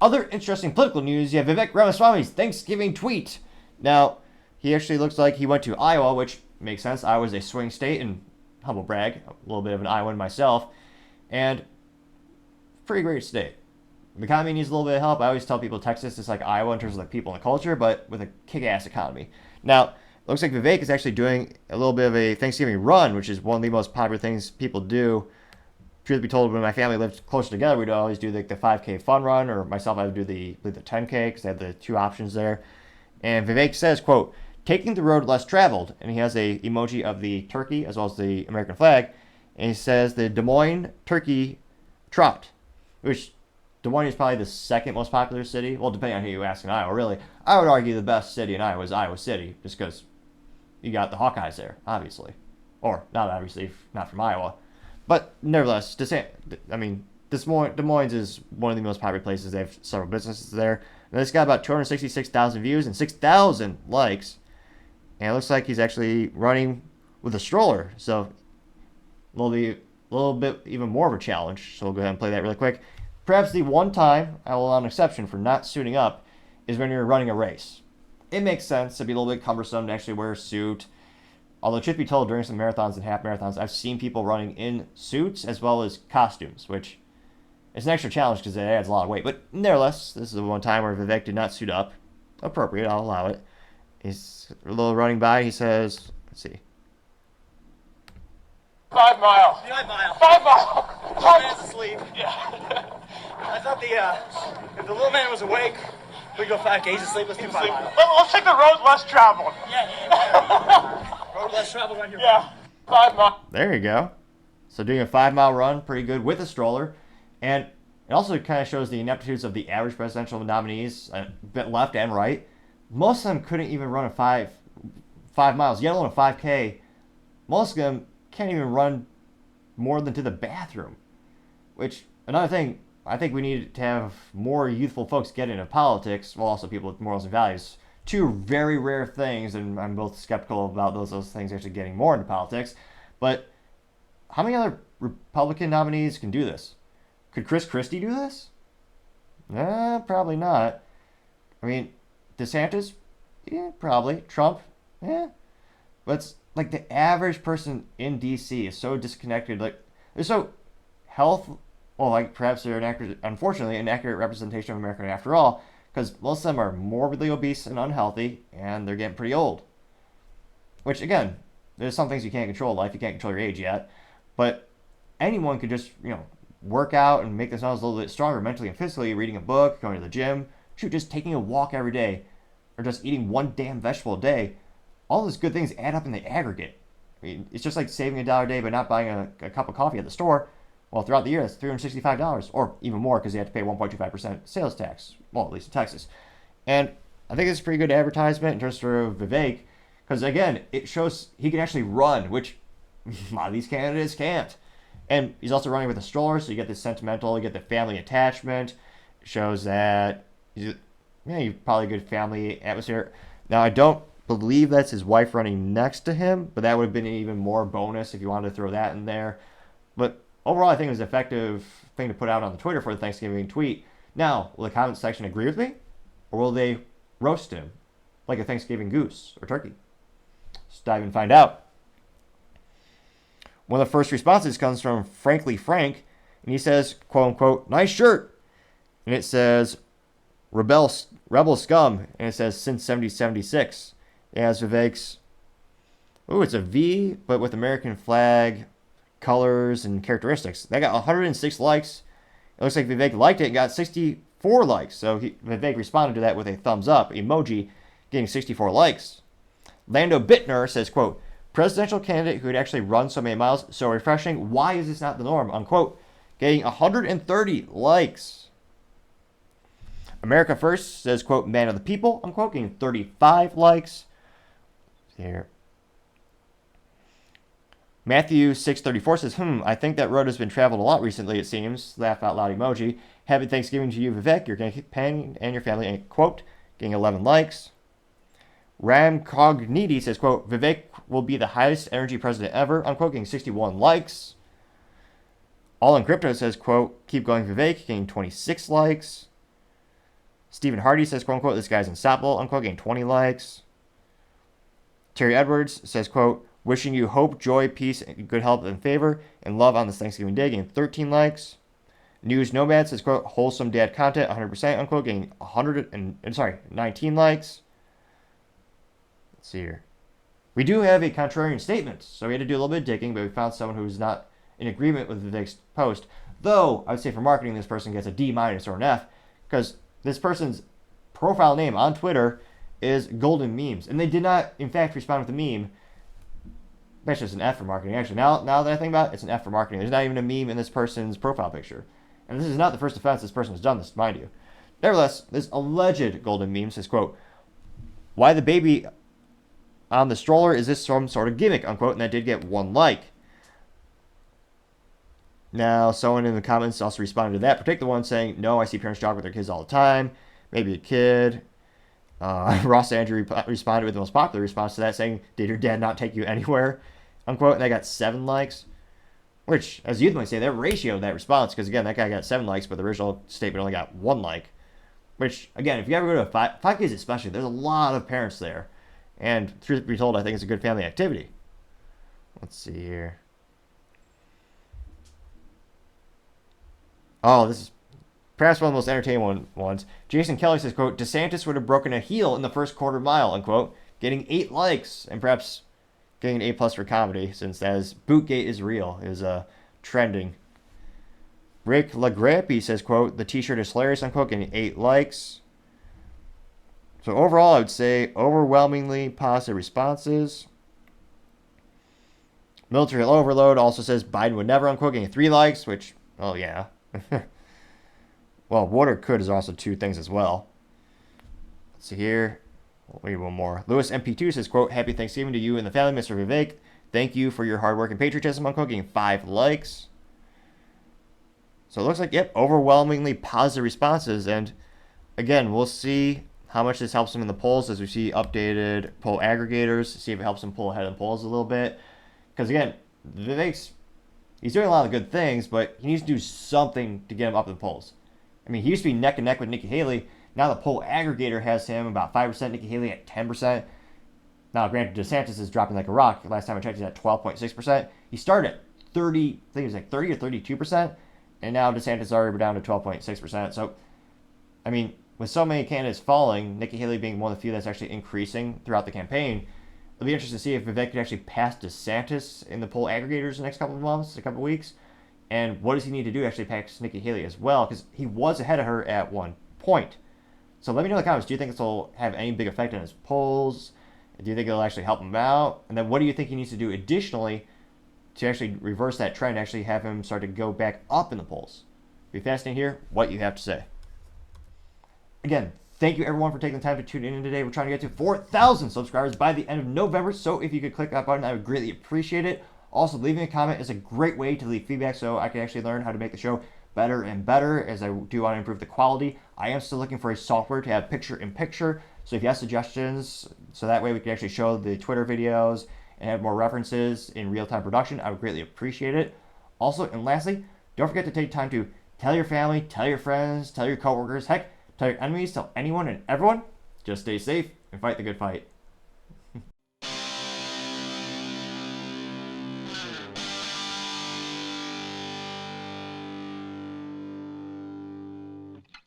other interesting political news, you have Vivek Ramaswamy's Thanksgiving tweet. Now, he actually looks like he went to Iowa, which makes sense. Iowa's a swing state, and humble brag, a little bit of an Iowan myself, and pretty great state. The economy needs a little bit of help. I always tell people Texas is like Iowa in terms of like people and culture, but with a kick-ass economy. Now, it looks like Vivek is actually doing a little bit of a Thanksgiving run, which is one of the most popular things people do. Truth be told, when my family lived closer together, we'd always do like the 5K fun run, or myself, I would do the 10K because they had the two options there. And Vivek says, quote, taking the road less traveled, and he has a emoji of the turkey as well as the American flag, and he says the Des Moines turkey trot, which Des Moines is probably the second most popular city. Well, depending on who you ask in Iowa, really. I would argue the best city in Iowa is Iowa City, just because you got the Hawkeyes there, obviously. Or, not obviously, not from Iowa. But, nevertheless, Des Moines is one of the most popular places. They have several businesses there. And it's got about 266,000 views and 6,000 likes. And it looks like he's actually running with a stroller. So, a little bit even more of a challenge. So, we'll go ahead and play that really quick. Perhaps the one time I will allow an exception for not suiting up is when you're running a race. It makes sense. It'd be a little bit cumbersome to actually wear a suit. Although, truth be told, during some marathons and half marathons, I've seen people running in suits as well as costumes, which is an extra challenge because it adds a lot of weight. But nevertheless, this is the one time where Vivek did not suit up. Appropriate, I'll allow it. He's a little running by. He says, let's see. 5 mile. 5 mile. 5 mile. Little man's asleep. Yeah. I thought if the little man was awake, we'd go 5K. He's asleep. Let's do 5 miles. Let's take the road less traveled. Yeah. Road less traveled on your Yeah. 5 miles. There you go. So doing a 5-mile run, pretty good with a stroller. And it also kind of shows the ineptitudes of the average presidential nominees, a bit left and right. Most of them couldn't even run a 5 miles, yet alone a 5K. Most of them can't even run more than to the bathroom. Which, another thing, I think we need to have more youthful folks get into politics, well, also people with morals and values. Two very rare things, and I'm both skeptical about those things actually getting more into politics. But how many other Republican nominees can do this? Could Chris Christie do this? Probably not. I mean, DeSantis? Yeah, probably. Trump? Yeah. But it's like the average person in D.C. is so disconnected. Like, they're so perhaps they're unfortunately, an accurate representation of America after all, because most of them are morbidly obese and unhealthy, and they're getting pretty old. Which, again, there's some things you can't control in life. You can't control your age yet. But anyone could just, work out and make themselves a little bit stronger mentally and physically, reading a book, going to the gym, just taking a walk every day, or just eating one damn vegetable a day. All those good things add up in the aggregate. I mean, it's just like saving $1 a day by not buying a cup of coffee at the store. Well, throughout the year, that's $365, or even more because you have to pay 1.25% sales tax. Well, at least in Texas. And I think it's a pretty good advertisement in terms of Vivek, because again, it shows he can actually run, which a lot of these candidates can't. And he's also running with a stroller, so you get the sentimental, you get the family attachment. It shows that you've probably a good family atmosphere. Now, I don't believe that's his wife running next to him, but that would have been an even more bonus if you wanted to throw that in there. But overall, I think it was an effective thing to put out on the Twitter for the Thanksgiving tweet. Now, will the comment section agree with me? Or will they roast him like a Thanksgiving goose or turkey? Let's dive in and find out. One of the first responses comes from Frankly Frank, and he says, quote unquote, nice shirt. And it says, Rebel Scum, and it says, since 1776. It has Vivek's, it's a V, but with American flag colors and characteristics. That got 106 likes. It looks like Vivek liked it and got 64 likes. So Vivek responded to that with a thumbs up emoji, getting 64 likes. Lando Bittner says, quote, presidential candidate who had actually run so many miles, so refreshing. Why is this not the norm? Unquote. Getting 130 likes. America First says, quote, man of the people, unquote, getting 35 likes. Here. Matthew 634 says, I think that road has been traveled a lot recently, it seems. Laugh out loud emoji. Happy Thanksgiving to you, Vivek, your companion and your family, and quote, getting 11 likes. Ram Cogniti says, quote, Vivek will be the highest energy president ever, unquote, getting 61 likes. All in Crypto says, quote, keep going Vivek, getting 26 likes. Stephen Hardy says, quote unquote, this guy's unstoppable, unquote, getting 20 likes. Terry Edwards says, quote, wishing you hope, joy, peace, and good health and favor and love on this Thanksgiving day, getting 13 likes. News Nomad says, quote, wholesome dad content, 100%, unquote, getting 19 likes. Let's see here. We do have a contrarian statement, so we had to do a little bit of digging, but we found someone who's not in agreement with Vivek's post. Though, I would say for marketing, this person gets a D- or an F, because this person's profile name on Twitter is Golden Memes, and they did not, in fact, respond with a meme. That's just an F for marketing. Actually, now that I think about it, it's an F for marketing. There's not even a meme in this person's profile picture. And this is not the first offense this person has done this, mind you. Nevertheless, this alleged Golden Meme says, quote, why the baby on the stroller? Is this some sort of gimmick, unquote? And that did get 1 like. Now, someone in the comments also responded to that particular one saying, no, I see parents jog with their kids all the time. Maybe a kid. Ross Andrew responded with the most popular response to that saying, did your dad not take you anywhere, unquote? And they got 7 likes. Which, as you'd might say, that ratio of that response, because again, that guy got 7 likes, but the original statement only got 1 like. Which, again, if you ever go to a 5Ks especially, there's a lot of parents there. And truth be told, I think it's a good family activity. Let's see here. Oh, this is perhaps one of the most entertaining ones. Jason Kelly says, quote, DeSantis would have broken a heel in the first quarter mile, unquote, getting 8 likes, and perhaps getting an A+ for comedy, since that is Bootgate is real, is trending. Rick LaGrampy says, quote, the t-shirt is hilarious, unquote, getting 8 likes. So overall, I would say overwhelmingly positive responses. Military Overload also says Biden would never, unquote, getting 3 likes, which, oh yeah. Well, would or could is also 2 things as well. Let's see here. We'll read one more. Lewis MP2 says, quote, happy Thanksgiving to you and the family, Mr. Vivek. Thank you for your hard work and patriotism, unquote, getting 5 likes. So it looks like, yep, overwhelmingly positive responses. And again, we'll see how much this helps him in the polls as we see updated poll aggregators, see if it helps him pull ahead in the polls a little bit. Because again, Vivek's, he's doing a lot of good things, but he needs to do something to get him up in the polls. I mean, he used to be neck and neck with Nikki Haley. Now the poll aggregator has him about 5%, Nikki Haley at 10%. Now, granted, DeSantis is dropping like a rock. Last time I checked, he's at 12.6%. He started at 30, I think it was like 30 or 32%, and now DeSantis is already down to 12.6%. So, I mean, with so many candidates falling, Nikki Haley being one of the few that's actually increasing throughout the campaign, it'll be interesting to see if Vivek could actually pass DeSantis in the poll aggregators the next couple of months, a couple of weeks, and what does he need to do to actually pass Nikki Haley as well, because he was ahead of her at one point. So let me know in the comments, do you think this will have any big effect on his polls? Do you think it'll actually help him out? And then what do you think he needs to do additionally to actually reverse that trend, actually have him start to go back up in the polls? It'll be fascinating to hear what you have to say. Again, thank you everyone for taking the time to tune in today. We're trying to get to 4,000 subscribers by the end of November, so if you could click that button, I would greatly appreciate it. Also, leaving a comment is a great way to leave feedback so I can actually learn how to make the show better and better as I do want to improve the quality. I am still looking for a software to have picture-in-picture, so if you have suggestions, so that way we can actually show the Twitter videos and have more references in real-time production, I would greatly appreciate it. Also, and lastly, don't forget to take time to tell your family, tell your friends, tell your coworkers, heck, tell your enemies, tell anyone and everyone. Just stay safe and fight the good fight.